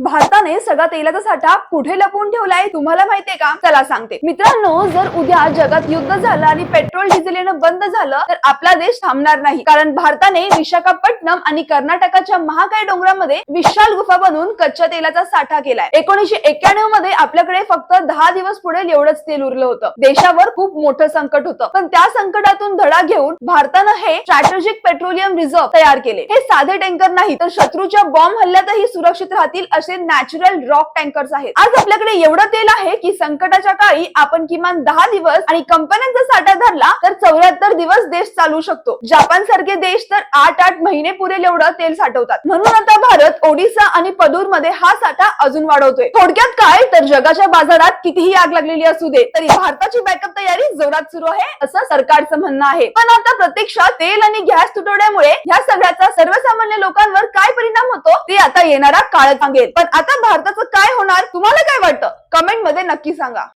भारताने सगळा तेलाचा साठा कुठे लपवून ठेवलाय तुम्हाला माहितीये का? चला सांगते मित्रांनो, जर उद्या जगात युद्ध झालं आणि पेट्रोल डिझेल येणं बंद झालं तर आपला देश थांबणार नाही. कारण भारताने विशाखापट्टणम आणि कर्नाटकाच्या महाकाय डोंगरामध्ये विशाल गुफा बनवून कच्च्या तेलाचा साठा केलाय. 1991 मध्ये आपल्याकडे फक्त 10 दिवस पुढे एवढंच तेल उरलं होतं. देशावर खूप मोठं संकट होतं, पण त्या संकटातून धडा घेऊन भारतानं हे स्ट्रॅटेजिक पेट्रोलियम रिझर्व्ह तयार केले. हे साधे टँकर नाही तर शत्रूच्या बॉम्ब हल्ल्यातही सुरक्षित राहतील असे नॅचरल रॉक टँकर्स आहेत. आज आपल्याकडे एवढं तेल आहे की संकटाच्या काळी आपण किमान 10 दिवस आणि कंपन्यांचा साठा धरला तर 74 दिवस देश चालू शकतो. जपान सारखे देश तर 8 महिने पुरेल एवढं तेल साठवतात. म्हणून आता भारत ओडिसा आणि पदूर मध्ये हा साठा अजून वाढवतोय. थोडक्यात काय तर जगाच्या बाजारात कितीही आग लागलेली असू दे तरी भारताची बॅकअप तयारी जोरात सुरू आहे असं सरकारचं म्हणणं आहे. पण आता प्रत्यक्षात तेल आणि गॅस तुटवड्यामुळे ह्या सगळ्याचा सर्वसामान्य लोकांवर काय परिणाम होतो ते आता येणारा काळ सांगेल. पण आता भारताचं काय होणार तुम्हाला काय वाटतं? कमेंट मध्ये नक्की सांगा.